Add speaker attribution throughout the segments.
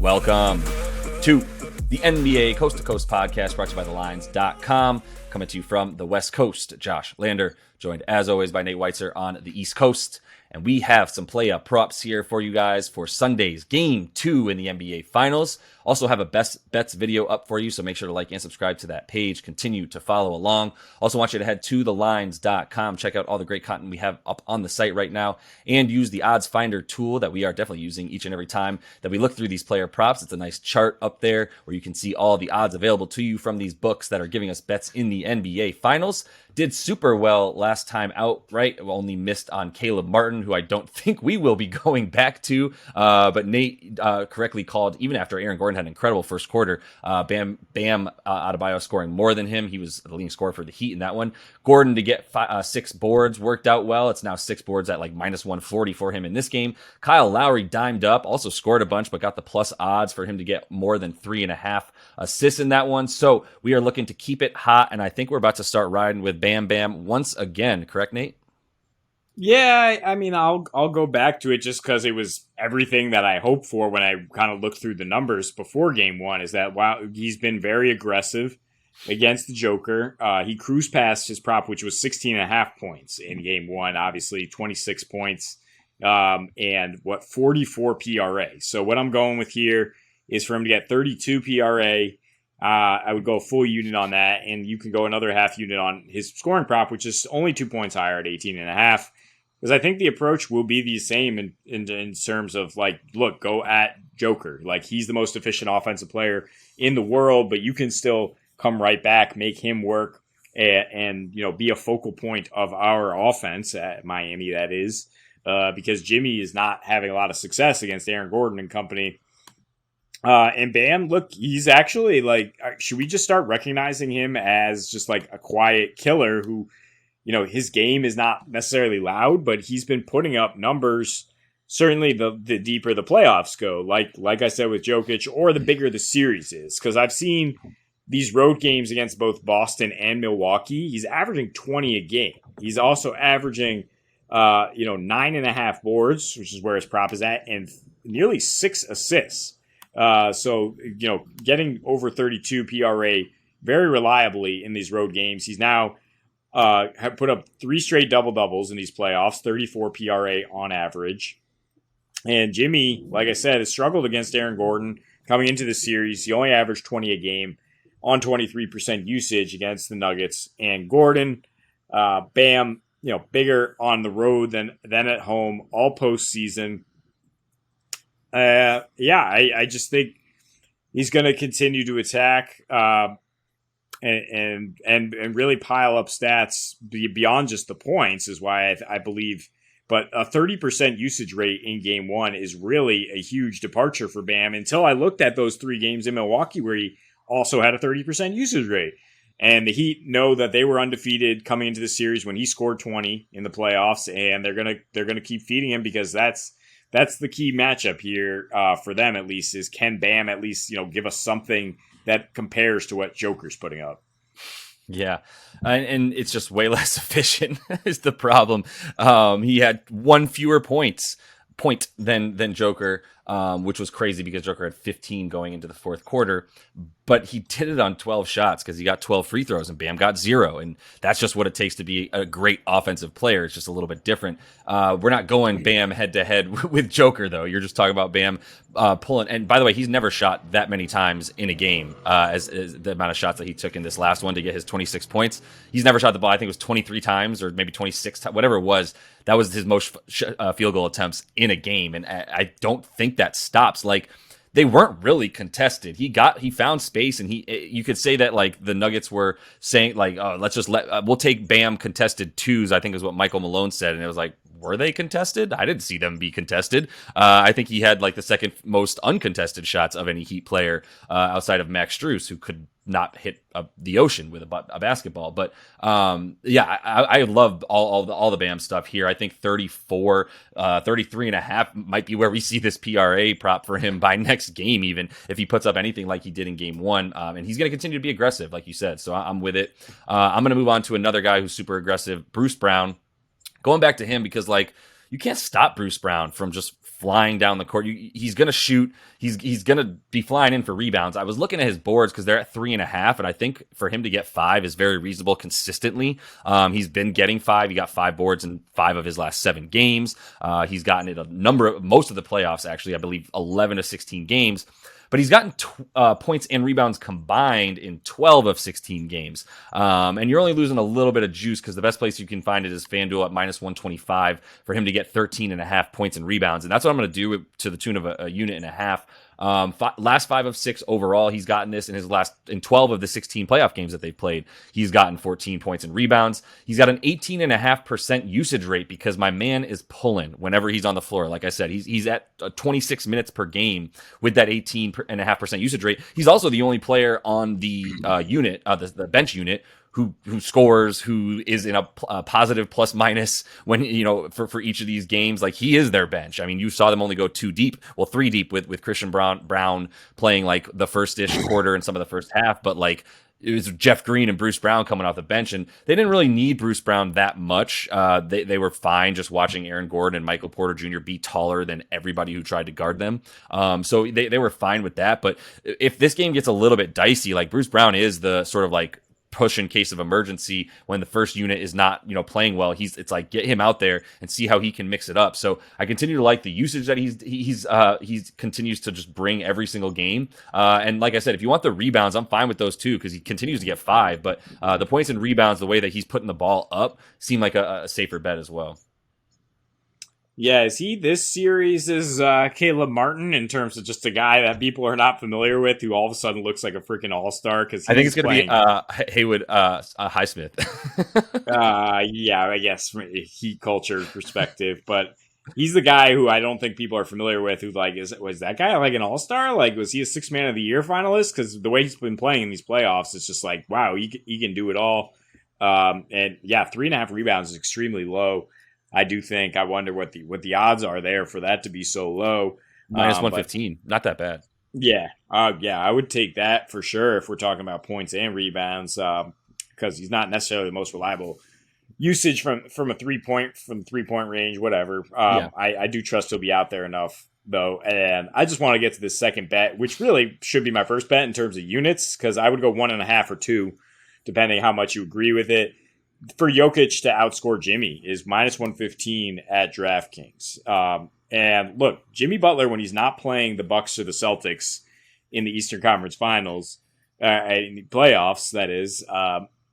Speaker 1: Welcome to the NBA Coast to Coast podcast brought to you by thelines.com. Coming to you from the West Coast, Josh Lander, joined as always by Nate Weitzer on the East Coast. And we have some play-up props here for you guys for Sunday's Game 2 in the NBA Finals. Also have a best bets video up for you, so make sure to like and subscribe to that page. Continue to follow along. Also want you to head to thelines.com. Check out all the great content we have up on the site right now, and use the odds finder tool that we are definitely using each and every time that we look through these player props. It's a nice chart up there where you can see all the odds available to you from these books that are giving us bets in the NBA Finals. Did super well last time out, right? Only missed on Caleb Martin, who I don't think we will be going back to. But Nate correctly called, even after Aaron Gordon had an incredible first quarter, Bam Adebayo scoring more than him. He was the leading scorer for the Heat in that one. Gordon to get 6 boards worked out well. It's now 6 boards at like minus 140 for him in this game. Kyle Lowry dimed up, also scored a bunch, but got the plus odds for him to get more than 3.5 assists in that one. So we are looking to keep it hot, and I think we're about to start riding with Bam Bam once again. Correct, Nate?
Speaker 2: Yeah, I mean, I'll go back to it just because it was everything that I hoped for when I kind of looked through the numbers before Game 1, is that, wow, he's been very aggressive against the Joker. He cruised past his prop, which was 16.5 points in Game 1, obviously 26 points, and 44 PRA. So what I'm going with here is for him to get 32 PRA. I would go a full unit on that, and you can go another half unit on his scoring prop, which is only 2 points higher at 18.5. Because I think the approach will be the same in terms of, like, look, go at Joker. Like, he's the most efficient offensive player in the world, but you can still come right back, make him work, and you know, be a focal point of our offense at Miami, that is, because Jimmy is not having a lot of success against Aaron Gordon and company. And Bam, look, he's actually, like, should we just start recognizing him as just like a quiet killer who, you know, his game is not necessarily loud, but he's been putting up numbers. Certainly the deeper the playoffs go, like I said with Jokic, or the bigger the series is. Because I've seen these road games against both Boston and Milwaukee. He's averaging 20 a game. He's also averaging, 9.5 boards, which is where his prop is at, and nearly 6 assists. So, you know, getting over 32 PRA very reliably in these road games. He's now have put up 3 straight double-doubles in these playoffs, 34 PRA on average. And Jimmy, like I said, has struggled against Aaron Gordon coming into the series. He only averaged 20 a game on 23% usage against the Nuggets. And Gordon, Bam, you know, bigger on the road than at home all postseason. I just think he's going to continue to attack and really pile up stats beyond just the points is why I believe. But a 30% usage rate in Game 1 is really a huge departure for Bam until I looked at those 3 games in Milwaukee where he also had a 30% usage rate. And the Heat know that they were undefeated coming into the series when he scored 20 in the playoffs, and they're gonna keep feeding him because that's the key matchup here for them, at least, is can Bam at least, you know, give us something that compares to what Joker's putting up.
Speaker 1: Yeah, and it's just way less efficient is the problem. He had 1 fewer point than Joker, which was crazy because Joker had 15 going into the fourth quarter. But he did it on 12 shots because he got 12 free throws and Bam got 0. And that's just what it takes to be a great offensive player. It's just a little bit different. We're not going Bam head to head with Joker, though. You're just talking about Bam pulling. And by the way, he's never shot that many times in a game as the amount of shots that he took in this last one to get his 26 points. He's never shot the ball. I think it was 23 times or maybe 26 times, whatever it was. That was his most field goal attempts in a game. And I don't think that stops. Like, they weren't really contested. He found space, and you could say that, like, the Nuggets were saying, like, oh, let's just we'll take Bam contested 2s, I think is what Michael Malone said. And it was like, were they contested? I didn't see them be contested. I think he had like the second most uncontested shots of any Heat player outside of Max Strus, who could not hit the ocean with a basketball. But I love all the Bam stuff here. I think 33.5 might be where we see this PRA prop for him by next game, even if he puts up anything like he did in Game 1. And he's going to continue to be aggressive, like you said. So I'm with it. I'm going to move on to another guy who's super aggressive, Bruce Brown. Going back to him because, like, you can't stop Bruce Brown from flying down the court. He's going to shoot. He's going to be flying in for rebounds. I was looking at his boards because they're at 3.5, and I think for him to get 5 is very reasonable consistently. He's been getting 5. He got 5 boards in 5 of his last 7 games. He's gotten it most of the playoffs, actually, I believe 11 of 16 games. But he's gotten points and rebounds combined in 12 of 16 games. And you're only losing a little bit of juice because the best place you can find it is FanDuel at -125 for him to get 13.5 points and rebounds. And that's what I'm going to do to the tune of a unit and a half. Last 5 of 6 overall, he's gotten this in 12 of the 16 playoff games that they've played. He's gotten 14 points and rebounds. He's got an 18.5% usage rate because my man is pulling whenever he's on the floor. Like I said, he's at 26 minutes per game with that 18.5% usage rate. He's also the only player on the unit, the bench unit, who scores, who is in a positive plus minus when, for each of these games. Like, he is their bench. I mean, you saw them only go 2 deep, 3 deep with Christian Brown playing like the first-ish quarter and some of the first half, but like, it was Jeff Green and Bruce Brown coming off the bench, and they didn't really need Bruce Brown that much. They were fine just watching Aaron Gordon and Michael Porter Jr. be taller than everybody who tried to guard them. So they were fine with that. But if this game gets a little bit dicey, like, Bruce Brown is the sort of like push in case of emergency when the first unit is not playing well. It's like, get him out there and see how he can mix it up. So I continue to like the usage that he's continues to just bring every single game. And like I said, if you want the rebounds, I'm fine with those too because he continues to get 5. But the points and rebounds, the way that he's putting the ball up, seem like a safer bet as well.
Speaker 2: Yeah, is he this series is Caleb Martin in terms of just a guy that people are not familiar with who all of a sudden looks like a freaking all-star? Because
Speaker 1: I think it's going to be Haywood Highsmith.
Speaker 2: Yeah, I guess from a Heat culture perspective, but he's the guy who I don't think people are familiar with. Who like was that guy like an all-star? Like, was he a 6th Man of the Year finalist? Because the way he's been playing in these playoffs, it's just like, wow, he can do it all. And yeah, 3.5 rebounds is extremely low. I do think, I wonder what the odds are there for that to be so low.
Speaker 1: -115, not that bad.
Speaker 2: Yeah, I would take that for sure if we're talking about points and rebounds, because he's not necessarily the most reliable usage from a 3-point range, whatever. I do trust he'll be out there enough though, and I just want to get to this second bet, which really should be my first bet in terms of units, because I would go 1.5 or 2, depending how much you agree with it. For Jokic to outscore Jimmy is -115 at DraftKings. And look, Jimmy Butler, when he's not playing the Bucks or the Celtics in the Eastern Conference Finals, in the playoffs, that is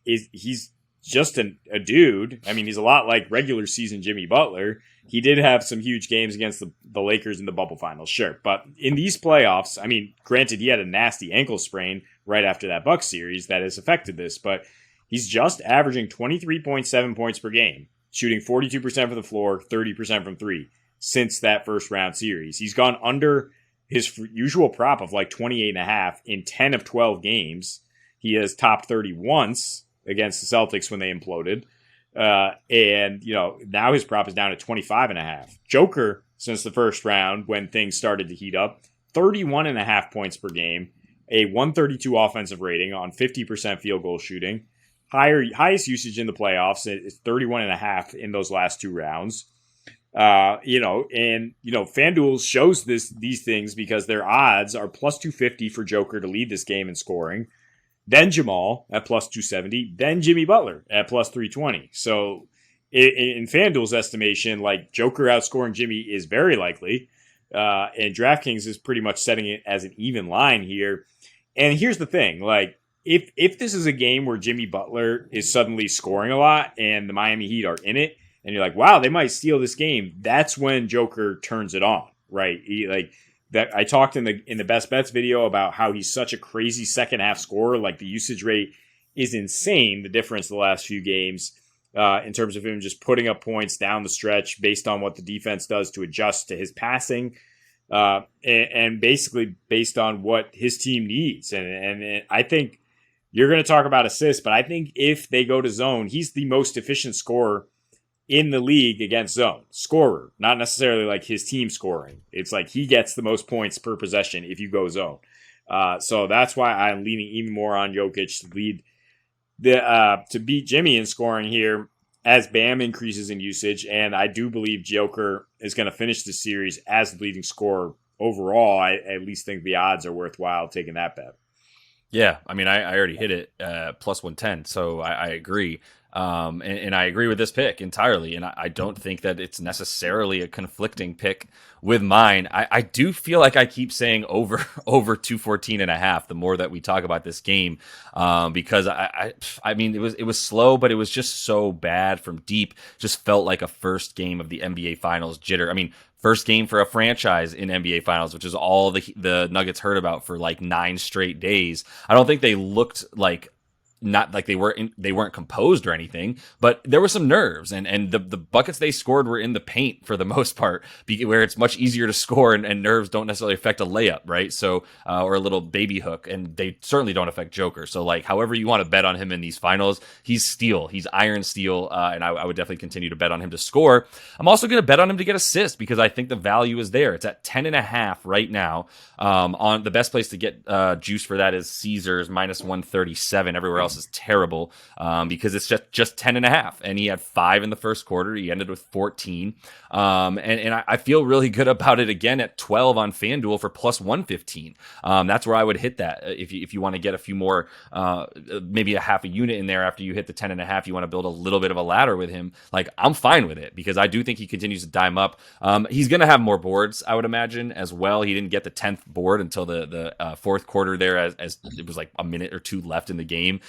Speaker 2: he's just a dude. I mean, he's a lot like regular season Jimmy Butler. He did have some huge games against the Lakers in the bubble finals, sure. But in these playoffs, I mean, granted, he had a nasty ankle sprain right after that Bucks series that has affected this, but he's just averaging 23.7 points per game, shooting 42% from the floor, 30% from 3 since that first round series. He's gone under his usual prop of like 28.5 in 10 of 12 games. He has topped 30 once against the Celtics when they imploded. And now his prop is down to 25.5. Joker, since the first round when things started to heat up, 31.5 points per game, a 132 offensive rating on 50% field goal shooting. Highest usage in the playoffs is 31.5 in those last 2 rounds. FanDuel shows these things because their odds are +250 for Joker to lead this game in scoring, then Jamal at +270, then Jimmy Butler at +320. So in FanDuel's estimation, like, Joker outscoring Jimmy is very likely, and DraftKings is pretty much setting it as an even line here. And here's the thing, like, If this is a game where Jimmy Butler is suddenly scoring a lot and the Miami Heat are in it, and you're like, wow, they might steal this game, that's when Joker turns it on, right? I talked in the Best Bets video about how he's such a crazy second half scorer. Like, the usage rate is insane, the difference the last few games in terms of him just putting up points down the stretch based on what the defense does to adjust to his passing. And basically based on what his team needs. And I think you're going to talk about assists, but I think if they go to zone, he's the most efficient scorer in the league against zone. Scorer, not necessarily like his team scoring. It's like he gets the most points per possession if you go zone. So that's why I'm leaning even more on Jokic to lead to beat Jimmy in scoring here. as Bam increases in usage, and I do believe Joker is going to finish the series as the leading scorer overall, I at least think the odds are worthwhile taking that bet.
Speaker 1: Yeah, I mean, I already hit it plus 110, so I agree. And I agree with this pick entirely. And I don't think that it's necessarily a conflicting pick with mine. I do feel like I keep saying over 214.5 the more that we talk about this game, because I mean, it was slow, but it was just so bad from deep. Just felt like a first game of the NBA Finals jitter. I mean, first game for a franchise in NBA Finals, which is all the Nuggets heard about for like 9 straight days. I don't think they looked like, not like they weren't composed or anything, but there were some nerves, and the buckets they scored were in the paint for the most part, where it's much easier to score, and nerves don't necessarily affect a layup, right? So or a little baby hook, and they certainly don't affect Joker. So like, however you want to bet on him in these finals, he's steel, he's iron steel, and I would definitely continue to bet on him to score. I'm also going to bet on him to get assists because I think the value is there. It's at 10.5 right now. On the best place to get juice for that is Caesars minus 137. Everywhere else is terrible, because it's just 10.5, and he had 5 in the first quarter. He ended with 14, and I feel really good about it again at 12 on FanDuel for plus 115. That's where I would hit that if you want to get a few more, maybe a half a unit in there after you hit the 10.5. You want to build a little bit of a ladder with him. Like, I'm fine with it because I do think he continues to dime up. He's going to have more boards, I would imagine, as well. He didn't get the 10th board until the fourth quarter there, as it was like a minute or two left in the game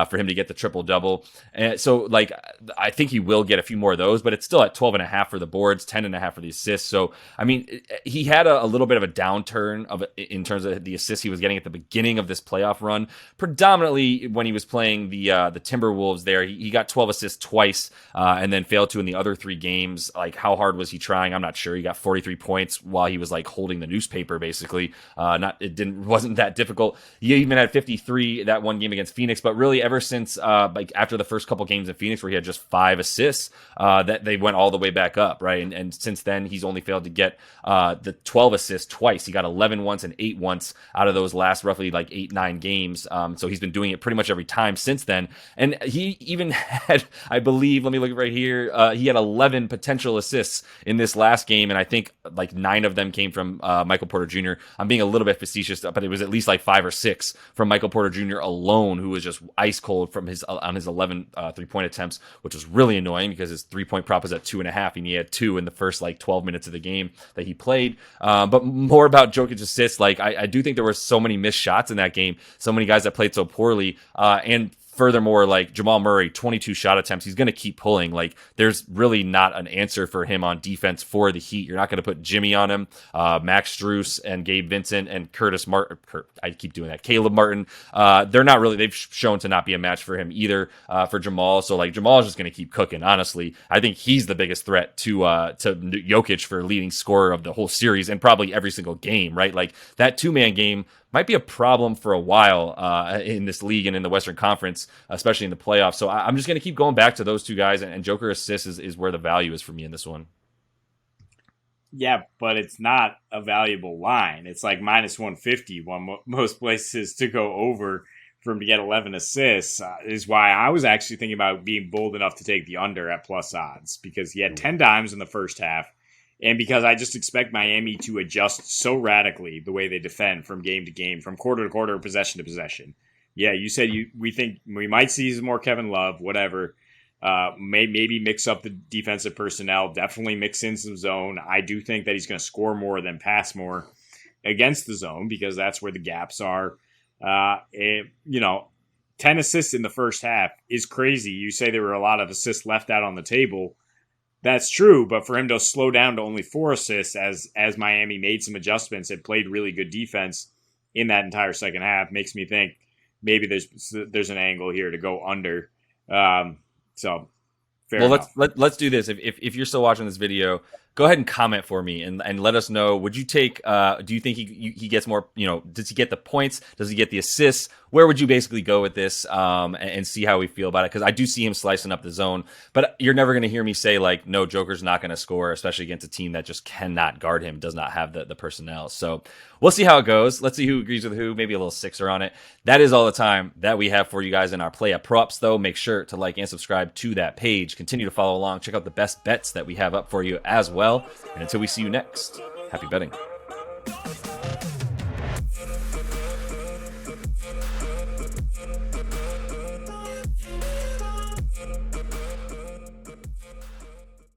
Speaker 1: for him to get the triple-double. And so, like, I think he will get a few more of those, but it's still at 12.5 for the boards, 10.5 for the assists. So, I mean, he had a little bit of a downturn in terms of the assists he was getting at the beginning of this playoff run, predominantly when he was playing the Timberwolves there. He got 12 assists twice, and then failed to in the other 3 games. Like, how hard was he trying? I'm not sure. He got 43 points while he was like holding the newspaper, basically. Wasn't that difficult. He even had 53 that one game against Phoenix, but really ever since like after the first couple games in Phoenix where he had just 5 assists, that they went all the way back up, right? And since then he's only failed to get the 12 assists twice. He got 11 once and 8 once out of those last roughly like 8-9 games. So he's been doing it pretty much every time since then. And he even had, I believe, let me look right here, he had 11 potential assists in this last game, and I think like 9 of them came from Michael Porter Jr. I'm being a little bit facetious, but it was at least like 5 or 6 from Michael Porter Jr. alone, who was just ice cold from his 11 3-point attempts, which was really annoying because his 3-point prop was at 2.5, and he had 2 in the first like 12 minutes of the game that he played. But more about Jokic's assists, like I do think there were so many missed shots in that game, so many guys that played so poorly, and furthermore, like Jamal Murray, 22 shot attempts. He's going to keep pulling. Like, there's really not an answer for him on defense for the Heat. You're not going to put Jimmy on him. Max Strus and Gabe Vincent and Curtis Martin. I keep doing that. Caleb Martin. They're not really. They've shown to not be a match for him either. For Jamal, so like Jamal is just going to keep cooking. Honestly, I think he's the biggest threat to Jokic for leading scorer of the whole series and probably every single game. Right, like that 2-man game might be a problem for a while in this league and in the Western Conference, especially in the playoffs. So I'm just going to keep going back to those 2 guys, and Joker assists is where the value is for me in this one.
Speaker 2: Yeah, but it's not a valuable line. It's like minus 150 most places to go over for him to get 11 assists, is why I was actually thinking about being bold enough to take the under at plus odds, because he had 10 dimes in the first half. And because I just expect Miami to adjust so radically the way they defend from game to game, from quarter to quarter, possession to possession. Yeah, you said we think we might see some more Kevin Love, whatever. Maybe mix up the defensive personnel. Definitely mix in some zone. I do think that he's going to score more than pass more against the zone because that's where the gaps are. 10 assists in the first half is crazy. You say there were a lot of assists left out on the table. That's true, but for him to slow down to only 4 assists as Miami made some adjustments and played really good defense in that entire second half makes me think maybe there's an angle here to go under. So fair enough.
Speaker 1: Let's do this. If you're still watching this video, go ahead and comment for me and let us know. Would you take, do you think he gets more, does he get the points? Does he get the assists? Where would you basically go with this and see how we feel about it? Because I do see him slicing up the zone, but you're never going to hear me say like, no, Joker's not going to score, especially against a team that just cannot guard him, does not have the personnel. So we'll see how it goes. Let's see who agrees with who, maybe a little sixer on it. That is all the time that we have for you guys in our Play at Props, though. Make sure to like and subscribe to that page. Continue to follow along. Check out the best bets that we have up for you as well. And until we see you next, happy betting.